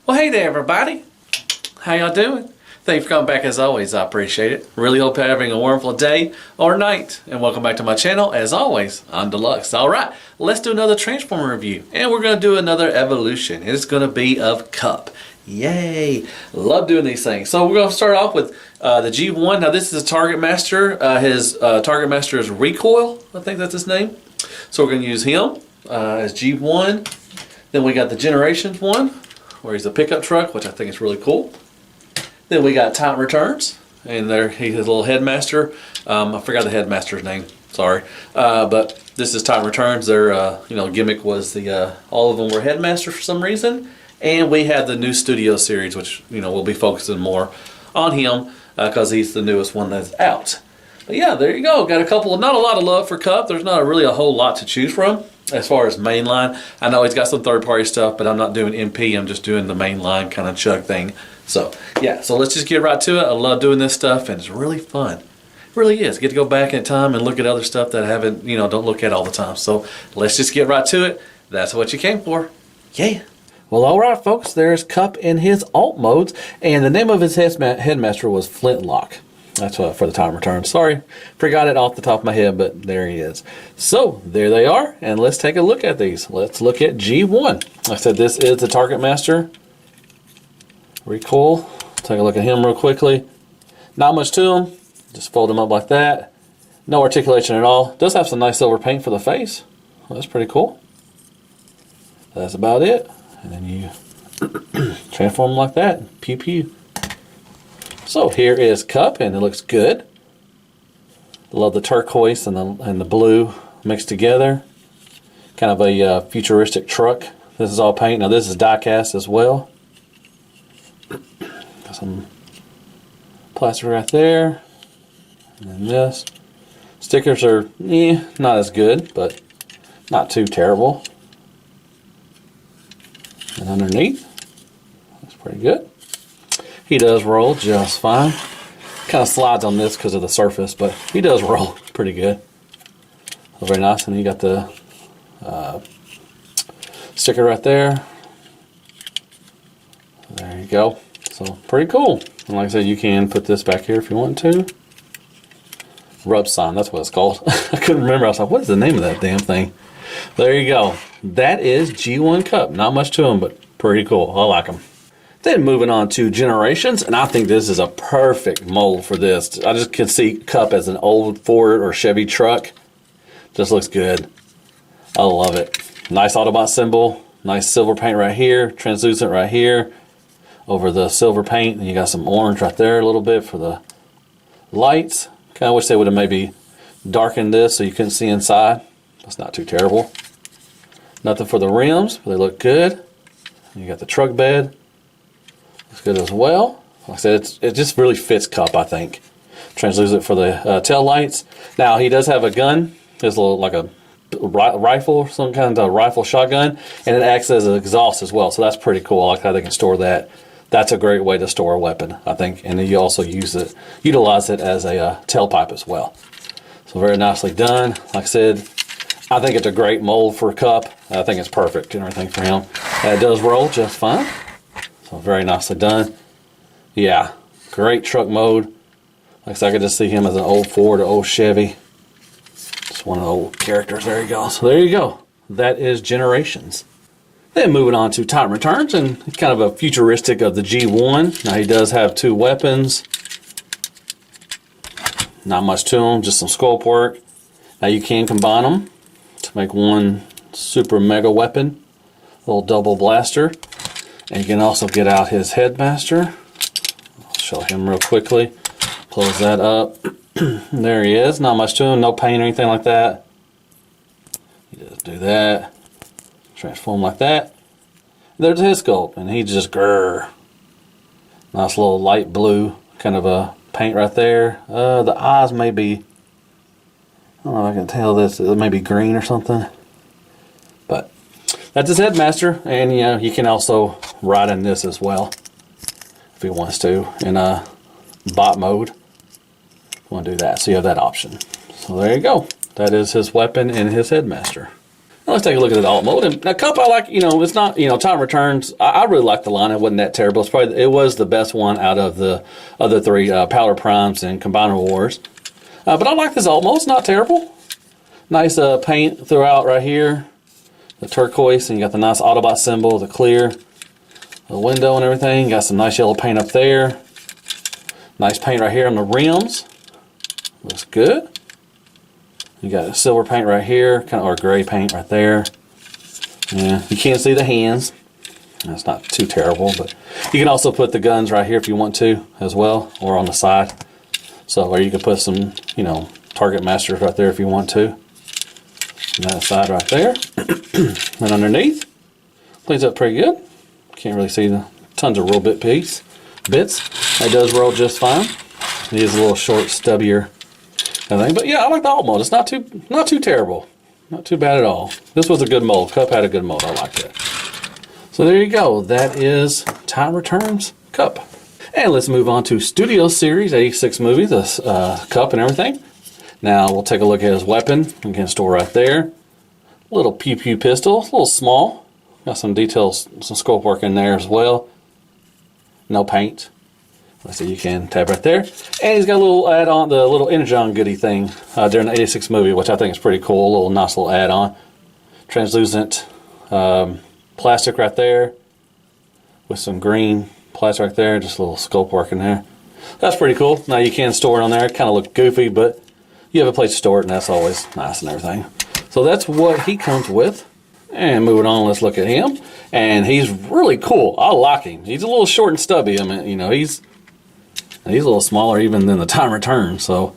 Well, hey there, everybody. How y'all doing? Thanks for coming back as always. I appreciate it. Really hope you're having a wonderful day or night. And welcome back to my channel. As always, I'm Deluxe. All right, let's do another Transformer review. And we're going to do another evolution. It's going to be of Cup. Yay! Love doing these things. So we're going to start off with the G1. Now this is a Target Master. His Target Master is Recoil. I think that's his name. So we're going to use him as G1. Then we got the Generations one, where he's a pickup truck, which I think is really cool. Then we got Titanreturns, and there he's a little headmaster. I forgot the headmaster's name. Sorry, but this is Titanreturns. Their gimmick was the all of them were headmaster for some reason. And we have the new Studioseries, which we'll be focusing more on him because he's the newest one that's out. But yeah, there you go. Got a couple of, not a lot of love for Cup. There's not really a whole lot to choose from as far as mainline. I know he's got some third-party stuff, but I'm not doing MP. I'm just doing the mainline kind of chug thing. So yeah, so let's just get right to it. I love doing this stuff, and it's really fun. It really is. Get to go back in time and look at other stuff that I haven't, don't look at all the time. So let's just get right to it. That's what you came for. Yeah. Well, all right, folks, there's Cup in his alt modes, and the name of his headmaster was Flintlock. That's for the Titanreturns. Sorry, forgot it off the top of my head, but there he is. So, there they are, and let's take a look at these. Let's look at G1. Like I said, this is the Target Master. Recoil. Take a look at him real quickly. Not much to him. Just fold him up like that. No articulation at all. Does have some nice silver paint for the face. Well, that's pretty cool. That's about it. And then you transform them like that. Pew pew. So here is Cup, and it looks good. Love the turquoise and the blue mixed together. Kind of a futuristic truck. This is all paint. Now this is die cast as well. Got some plastic right there. And then this. Stickers are not as good, but not too terrible. And underneath, looks pretty good. He does roll just fine. Kind of slides on this because of the surface, but he does roll pretty good. Very nice, and you got the sticker right there. There you go. So pretty cool. And like I said, you can put this back here if you want to. Rub sign, that's what it's called. I couldn't remember. I was like, what is the name of that damn thing? There you go. That is G1 Cup. Not much to him, but pretty cool. I like him. Then moving on to Generations, and I think this is a perfect mold for this. I just can see Cup as an old Ford or Chevy truck. Just looks good. I love it. Nice Autobot symbol. Nice silver paint right here. Translucent right here. Over the silver paint. And you got some orange right there a little bit for the lights. Kind of wish they would have maybe darkened this so you couldn't see inside. That's not too terrible. Nothing for the rims, but they look good. You got the truck bed. Looks good as well. Like I said, it just really fits Cup, I think. Translucent for the tail lights. Now, he does have a gun. It's a little like a rifle, some kind of rifle shotgun, and it acts as an exhaust as well. So that's pretty cool. I like how they can store that. That's a great way to store a weapon, I think. And then you also utilize it as a tailpipe as well. So very nicely done. Like I said, I think it's a great mold for Cup. I think it's perfect and everything for him. And it does roll just fine. So very nicely done. Yeah, great truck mode. Like I said, I could just see him as an old Ford or old Chevy. Just one of the old characters. There you go. So there you go. That is Generations. Then moving on to Titanreturns, and kind of a futuristic of the G1. Now he does have two weapons. Not much to them, just some sculpt work. Now you can combine them to make one super mega weapon. A little double blaster. And you can also get out his headmaster. I'll show him real quickly. Close that up. There he is. Not much to him. No paint or anything like that. You just do that. Transform like that. There's his sculpt. And he just grrr. Nice little light blue kind of a paint right there. The eyes may be, I don't know if I can tell this. It may be green or something. But that's his headmaster, and you can also ride in this as well if he wants to in a bot mode. Want to do that, so you have that option. So there you go. That is his weapon and his headmaster. Let's take a look at the alt mode. And now, Cup, I like, it's not, Titanreturns. I really like the line. It wasn't that terrible. It was the best one out of the other three, Powder Primes and Combiner Wars. But I like this alt mode. It's not terrible. Nice paint throughout right here. The turquoise, and you got the nice Autobot symbol, the clear, the window and everything. Got some nice yellow paint up there. Nice paint right here on the rims. Looks good. You got silver paint right here, or gray paint right there. Yeah, you can't see the hands. That's not too terrible, but you can also put the guns right here if you want to as well, or on the side. So, or you can put some, target masters right there if you want to. And that side right there. And underneath, cleans up pretty good. Can't really see the tons of roll bits. It does roll just fine. It is a little short, stubbier. But yeah, I like the alt mode. It's not too terrible. Not too bad at all. This was a good mold. Cup had a good mold. I liked it. So there you go. That is Titanreturns Cup. And let's move on to Studioseries 86 movie, this Cup and everything. Now we'll take a look at his weapon. You can store right there. Little pew-pew pistol. It's a little small. Got some details, some scope work in there as well. No paint. Let's see, you can tab right there. And he's got a little add-on, the little Energon goodie thing during the 86 movie, which I think is pretty cool. A little nice little add-on. Translucent plastic right there with some green plastic right there. Just a little scope work in there. That's pretty cool. Now you can store it on there. It kind of look goofy, but you have a place to store it, and that's always nice and everything. So that's what he comes with. And moving on, let's look at him. And he's really cool. I like him. He's a little short and stubby. I mean, he's a little smaller even than the Titanreturns. So,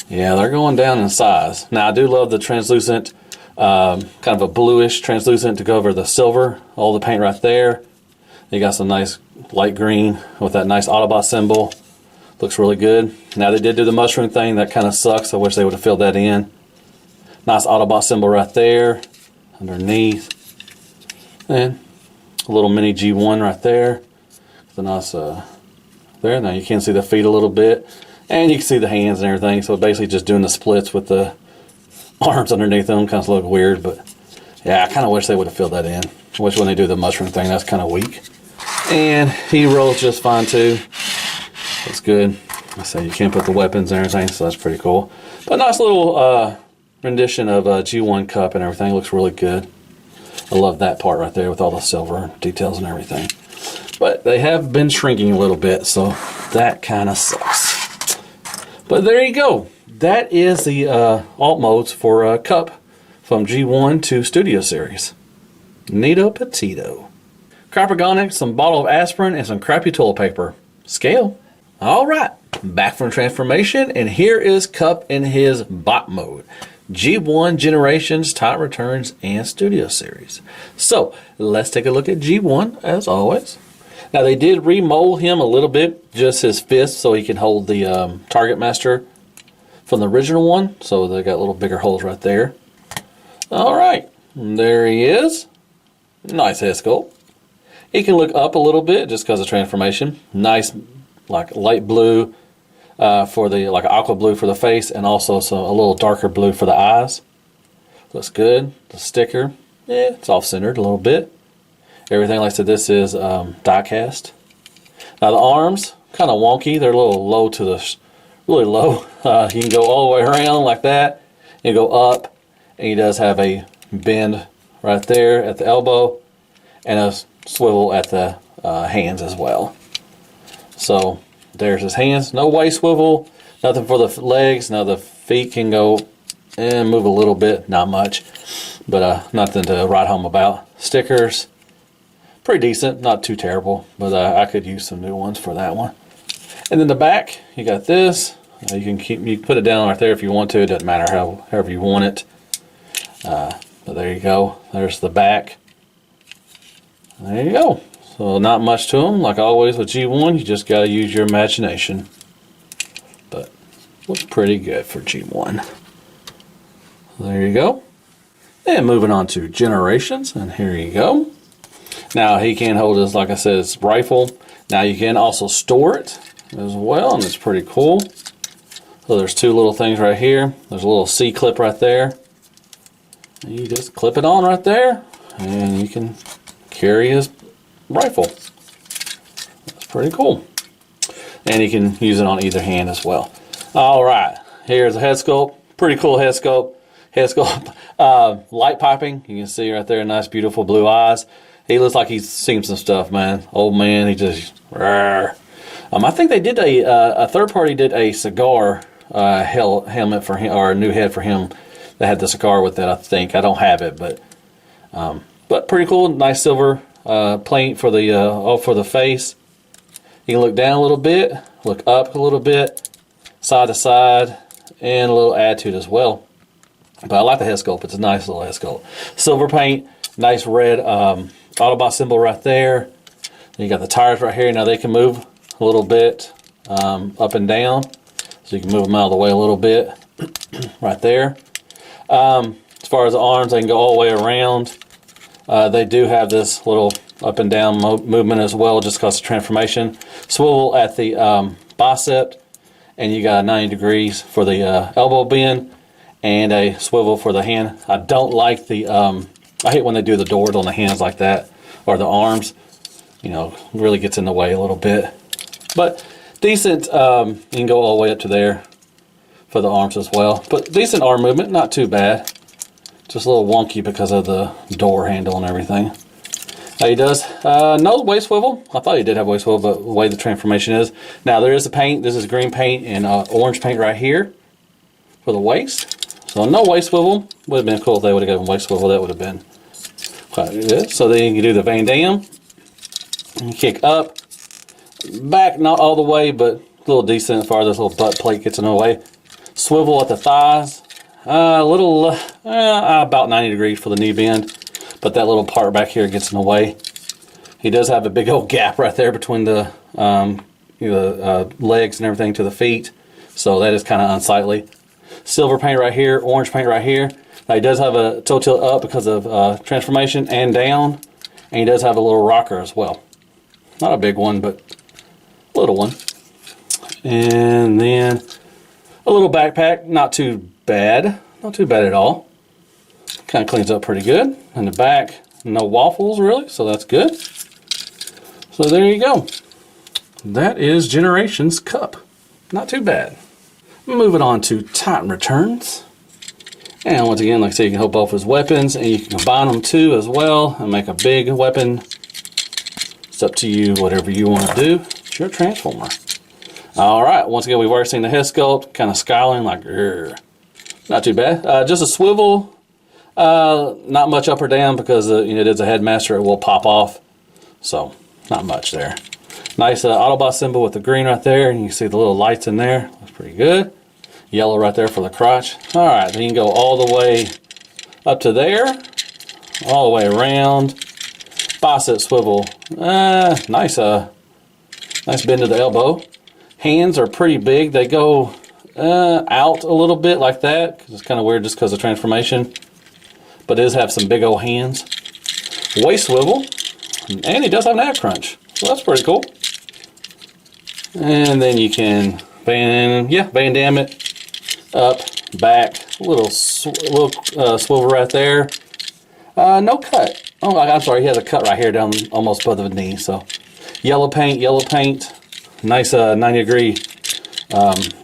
yeah, they're going down in size. Now, I do love the translucent, kind of a bluish translucent to go over the silver. All the paint right there. You got some nice light green with that nice Autobot symbol. Looks really good. Now, they did do the mushroom thing. That kind of sucks. I wish they would have filled that in. Nice Autobot symbol right there. Underneath. And a little mini G1 right there. The nice... there. Now you can see the feet a little bit, and you can see the hands and everything. So basically just doing the splits with the arms underneath them kind of look weird, but yeah, I kind of wish they would have filled that in. I wish when they do the mushroom thing, that's kind of weak. And he rolls just fine too. That's good. I say you can't put the weapons and everything, so that's pretty cool. But nice little rendition of a G1 Cup and everything. Looks really good. I love that part right there with all the silver details and everything. But they have been shrinking a little bit, so that kind of sucks. But there you go. That is the alt modes for Cup from G1 to Studioseries. Neato Petito. Crypogonic, some bottle of aspirin, and some crappy toilet paper. Scale. All right. Back from transformation, and here is Cup in his bot mode. G1, Generations, Titanreturns, and Studioseries. So, let's take a look at G1, as always. Now, they did remold him a little bit, just his fist, so he can hold the Target Master from the original one. So, they got little bigger holes right there. All right. There he is. Nice head sculpt. He can look up a little bit just because of transformation. Nice, like light blue for the, like aqua blue for the face, and also a little darker blue for the eyes. Looks good. The sticker, yeah, it's off-centered a little bit. Everything, like I said, this is die cast. Now the arms, kind of wonky. They're a little low to the, really low. You can go all the way around like that. You go up, and he does have a bend right there at the elbow, and a swivel at the hands as well. So there's his hands. No waist swivel. Nothing for the legs. Now the feet can go and move a little bit. Not much, but nothing to write home about. Stickers. Pretty decent, not too terrible, but I could use some new ones for that one. And then the back, you got this. You can put it down right there if you want to. It doesn't matter however you want it. But there you go. There's the back. There you go. So not much to them. Like always with G1, you just got to use your imagination. But looks pretty good for G1. There you go. And moving on to Generations, and here you go. Now he can hold his, like I said, his rifle. Now you can also store it as well, and it's pretty cool. So there's two little things right here. There's a little C-clip right there. And you just clip it on right there, and you can carry his rifle. That's pretty cool. And you can use it on either hand as well. All right, here's a head sculpt. Pretty cool head sculpt. Head sculpt. Light piping. You can see right there, nice, beautiful blue eyes. He looks like he's seen some stuff, man. Old man, he just. I think they did a third party did a cigar helmet for him, or a new head for him that had the cigar with it. I think I don't have it, but pretty cool. Nice silver paint for the face. You can look down a little bit, look up a little bit, side to side, and a little attitude as well. But I like the head sculpt. It's a nice little head sculpt. Silver paint, nice red Autobot symbol right there. You got the tires right here. Now they can move a little bit up and down, so you can move them out of the way a little bit right there. As far as the arms, they can go all the way around. They do have this little up and down movement as well, just because of transformation. Swivel at the bicep, and you got 90 degrees for the elbow bend, and a swivel for the hand. I don't like the, I hate when they do the doors on the hands like that, or the arms. You know, really gets in the way a little bit. But decent, you can go all the way up to there for the arms as well. But decent arm movement, not too bad. Just a little wonky because of the door handle and everything. Now he does no waist swivel. I thought he did have waist swivel, but the way the transformation is. Now there is the paint. This is green paint and orange paint right here for the waist. So no waist swivel. Would have been cool if they would have given waist swivel. That would have been quite good. So then you can do the Van Damme. And kick up. Back, not all the way, but a little decent as far as this little butt plate gets in the way. Swivel at the thighs. About 90 degrees for the knee bend, but that little part back here gets in the way. He does have a big old gap right there between the legs and everything to the feet, so that is kind of unsightly. Silver paint right here, orange paint right here. Now he does have a toe tilt up because of transformation and down, and he does have a little rocker as well. Not a big one, but a little one. And then a little backpack, not too bad. Not too bad at all. Kind of cleans up pretty good. In the back, no waffles really, so that's good. So there you go. That is Generations Cup. Not too bad. Moving on to Titanreturns. And once again, like I said, you can hold both his weapons, and you can combine them too as well and make a big weapon. It's up to you, whatever you want to do. It's your Transformer. Alright, once again, we've already seen the head sculpt, kind of scaling like, grrr. Not too bad. Just a swivel. Not much up or down because it is a headmaster. It will pop off. So, not much there. Nice Autobot symbol with the green right there. And you can see the little lights in there. Looks pretty good. Yellow right there for the crotch. Alright, then you can go all the way up to there. All the way around. Bicep swivel. Nice bend to the elbow. Hands are pretty big. They go out a little bit like that, because it's kind of weird just because of transformation, but it does have some big old hands. Waist swivel, and he does have an ab crunch, so that's pretty cool. And then you can Van Damme it up, back, a little swivel right there. No cut. Oh, I'm sorry, he has a cut right here down almost above the knee. So yellow paint, nice 90 degree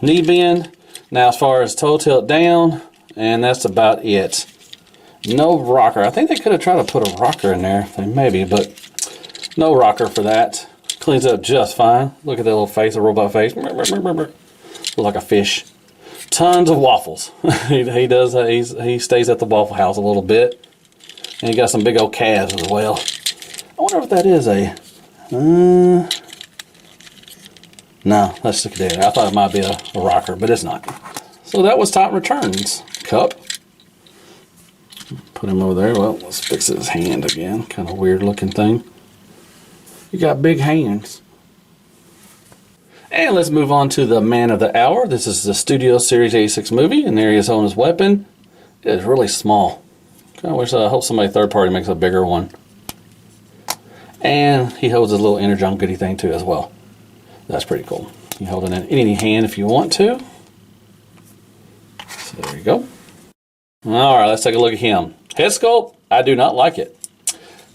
knee bend. Now as far as toe tilt down, and that's about it. No rocker. I think they could have tried to put a rocker in there, maybe, but no rocker for that. Cleans up just fine. Look at that little face, a robot face. Looks like a fish. Tons of waffles. he does. He stays at the Waffle House a little bit, and he got some big old calves as well. I wonder if that is a. No, let's stick it there. I thought it might be a rocker, but it's not. So that was Titanreturns Cup. Put him over there. Well, let's fix his hand again. Kind of weird looking thing. You got big hands. And let's move on to the man of the hour. This is the Studioseries 86 movie, and there he is on his weapon. It is really small. I hope somebody third party makes a bigger one. And he holds his little Energon goodie thing too as well. That's pretty cool. You can hold it in any hand if you want to. So there you go. Alright, let's take a look at him. Head sculpt, I do not like it.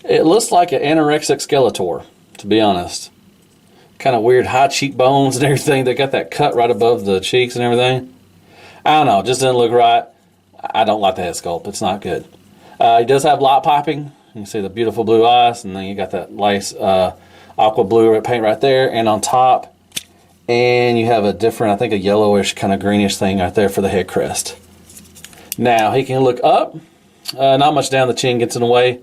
It looks like an anorexic Skeletor, to be honest. Kind of weird high cheekbones and everything. They got that cut right above the cheeks and everything. I don't know, it just doesn't look right. I don't like the head sculpt. It's not good. He does have light piping. You can see the beautiful blue eyes, and then you got that nice aqua blue paint right there, and on top. And you have a different, I think a yellowish kind of greenish thing right there for the head crest. Now, he can look up. Not much down, the chin gets in the way.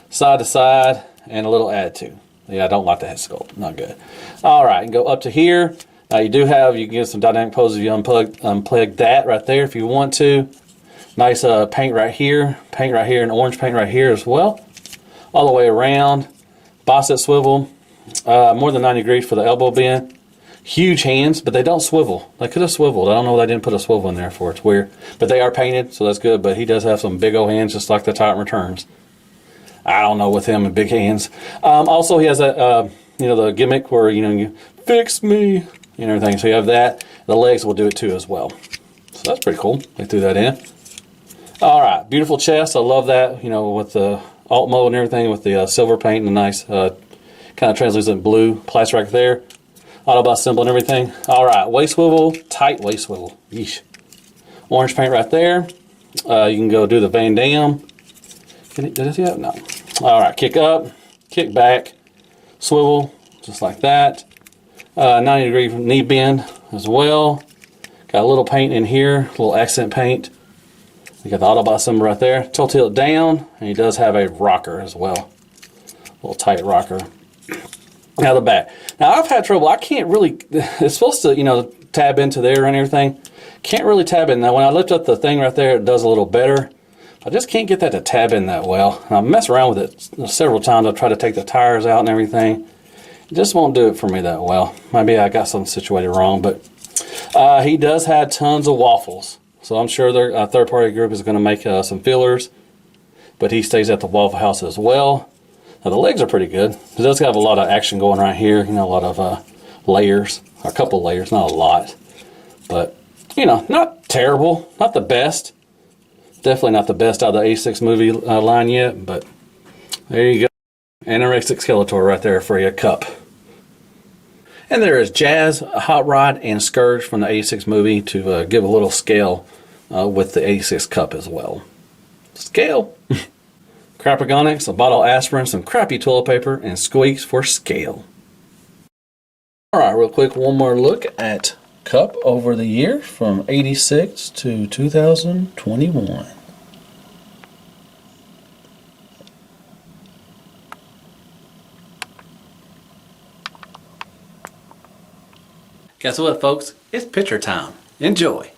Side to side, and a little attitude. Yeah, I don't like the head sculpt. Not good. All right, and go up to here. You can get some dynamic poses if you unplug that right there if you want to. Nice paint right here, and orange paint right here as well. All the way around. Bicep swivel, more than 90 degrees for the elbow bend. Huge hands, but they don't swivel. They could have swiveled. I don't know why they didn't put a swivel in there for it. It's weird. But they are painted, so that's good. But he does have some big old hands, just like the Titanreturns. I don't know with him and big hands. Also, he has a, the gimmick where, you fix me and everything. So you have that. The legs will do it too as well. So that's pretty cool. They threw that in. All right, beautiful chest. I love that, with the alt mode and everything, with the silver paint and the nice kind of translucent blue plastic right there. Autobot symbol and everything. All right, waist swivel, tight waist swivel. Yeesh. Orange paint right there. You can go do the Van Damme. Did I see that? No. All right, kick up, kick back, swivel, just like that. 90 degree knee bend as well. Got a little paint in here, a little accent paint. You got the Autobot symbol right there. Tilt it down, and he does have a rocker as well. A little tight rocker. Now the back. Now I've had trouble. I can't really. It's supposed to, tab into there and everything. Can't really tab in. Now when I lift up the thing right there, it does a little better. I just can't get that to tab in that well. I mess around with it several times. I'll try to take the tires out and everything. It just won't do it for me that well. Maybe I got something situated wrong, but he does have tons of waffles. So I'm sure their third-party group is going to make some fillers, but he stays at the Waffle House as well. Now the legs are pretty good. It does have a lot of action going right here. A lot of layers, a couple layers, not a lot, but not terrible, not the best. Definitely not the best out of the A6 movie line yet, but there you go. Anorexic Skeletor right there for your cup. And there is Jazz, Hot Rod, and Scourge from the 86 movie to give a little scale with the 86 cup as well. Scale. Crapagonics, a bottle of aspirin, some crappy toilet paper, and squeaks for scale. Alright, real quick, one more look at cup over the year from 86 to 2021. Guess what, folks? It's picture time. Enjoy.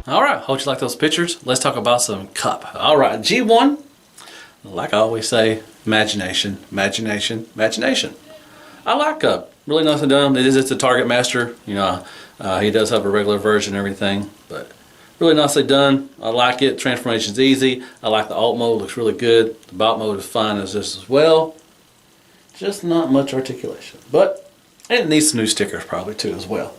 Alright, hope you like those pictures. Let's talk about some cup. Alright, G1, like I always say, imagination, imagination, imagination. I like cup. Really nothing done. It's a Target Master. He does have a regular version and everything, but really nicely done. I like it. Transformation's easy. I like the alt mode, looks really good. The bot mode is fine as this as well. Just not much articulation, but it needs some new stickers probably too as well.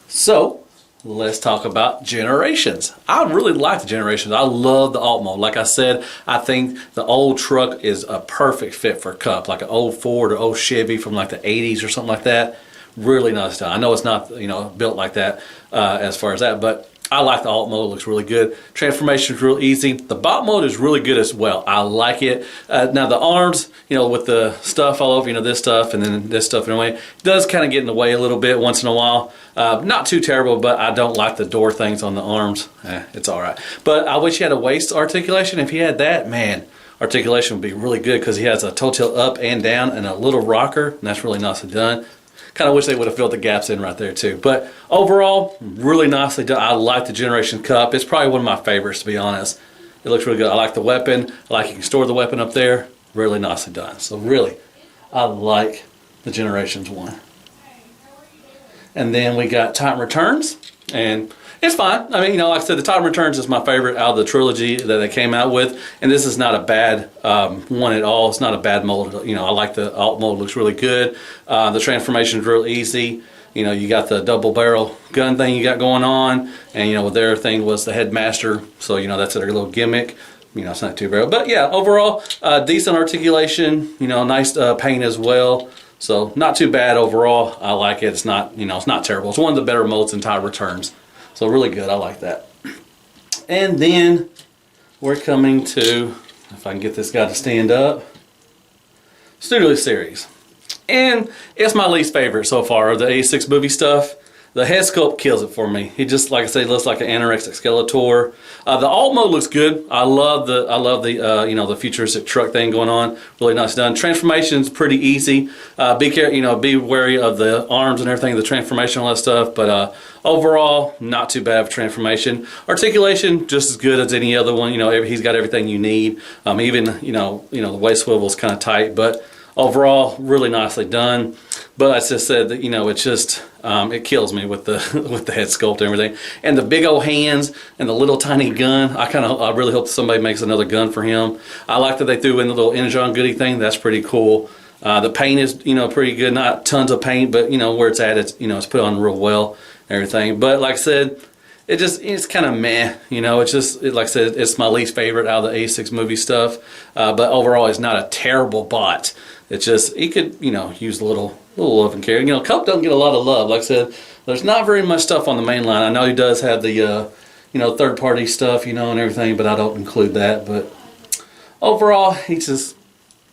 So let's talk about Generations. I really like the Generations. I love the alt mode. Like I said, I think the old truck is a perfect fit for cup, like an old Ford or old Chevy from like the 80s or something like that. Really nice done. I know it's not, you know, built like that as far as that, but I like the alt mode. It looks really good. Transformation is real easy. The bot mode is really good as well. I like it. Now the arms, you know, with the stuff all over, you know, this stuff and then this stuff in a way, it does kind of get in the way a little bit once in a while. Not too terrible, but I don't like the door things on the arms. It's all right. But I wish he had a waist articulation. If he had that, man, articulation would be really good because he has a toe tilt up and down and a little rocker, and that's really nicely done. Kind of wish they would have filled the gaps in right there too. But overall, really nicely done. I like the Generation Cup. It's probably one of my favorites, to be honest. It looks really good. I like the weapon. I like you can store the weapon up there. Really nicely done. So really, I like the Generations one. And then we got Titanreturns, and it's fine. I mean, you know, like I said, the Titanreturns is my favorite out of the trilogy that they came out with, and this is not a bad one at all. It's not a bad mold. You know, I like the alt mode. Looks really good. The transformation is real easy. You know, you got the double barrel gun thing you got going on, and you know, their thing was the headmaster. So you know, that's their little gimmick. You know, it's not too bad, but yeah, overall, decent articulation. You know, nice paint as well. So not too bad overall. I like it. It's not, you know, it's not terrible. It's one of the better modes in Titanreturns. So really good. I like that. And then we're coming to, if I can get this guy to stand up, Studioseries. And it's my least favorite so far of the 86 movie stuff. The head sculpt kills it for me. He just, like I said, looks like an anorexic Skeletor. The alt mode looks good. I love the you know, the futuristic truck thing going on. Really nice done. Transformation's pretty easy. Be careful, you know, be wary of the arms and everything, the transformation, all that stuff. But overall, not too bad for transformation. Articulation just as good as any other one. You know, he's got everything you need. Even you know, the waist swivel's kind of tight, but overall, really nicely done. But I just said that, you know, it's just, it kills me with the with the head sculpt and everything. And the big old hands and the little tiny gun. I really hope somebody makes another gun for him. I like that they threw in the little Energon Goody thing. That's pretty cool. The paint is, you know, pretty good. Not tons of paint, but, you know, where it's at, it's, you know, it's put on real well and everything. But like I said, it's kind of meh, you know. It's just, like I said, it's my least favorite out of the 86 movie stuff. But overall, it's not a terrible bot. It's just, he could, you know, use a little love and care. You know, Cup doesn't get a lot of love. Like I said, there's not very much stuff on the main line. I know he does have the, you know, third-party stuff, you know, and everything, but I don't include that. But overall, he's just,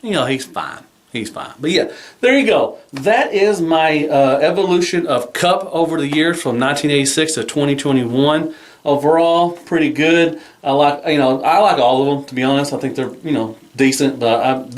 you know, he's fine. He's fine. But yeah, there you go. That is my evolution of Cup over the years from 1986 to 2021. Overall, pretty good. I like all of them, to be honest. I think they're, you know, decent. But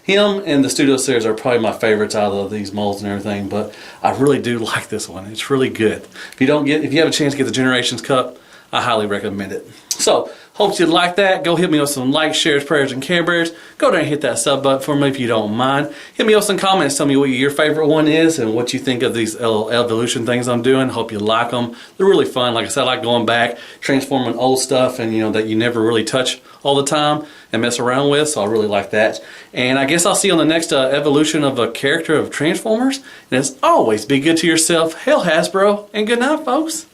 him and the Studioseries are probably my favorites out of these molds and everything. But I really do like this one. It's really good. If you have a chance to get the Generations Cup, I highly recommend it. So, hope you like that. Go hit me with some likes, shares, prayers, and Care Bears. Go there and hit that sub button for me if you don't mind. Hit me with some comments. Tell me what your favorite one is and what you think of these evolution things I'm doing. Hope you like them. They're really fun. Like I said, I like going back, transforming old stuff, and you know that you never really touch all the time and mess around with. So I really like that. And I guess I'll see you on the next evolution of a character of Transformers. And as always, be good to yourself. Hail Hasbro, and good night, folks.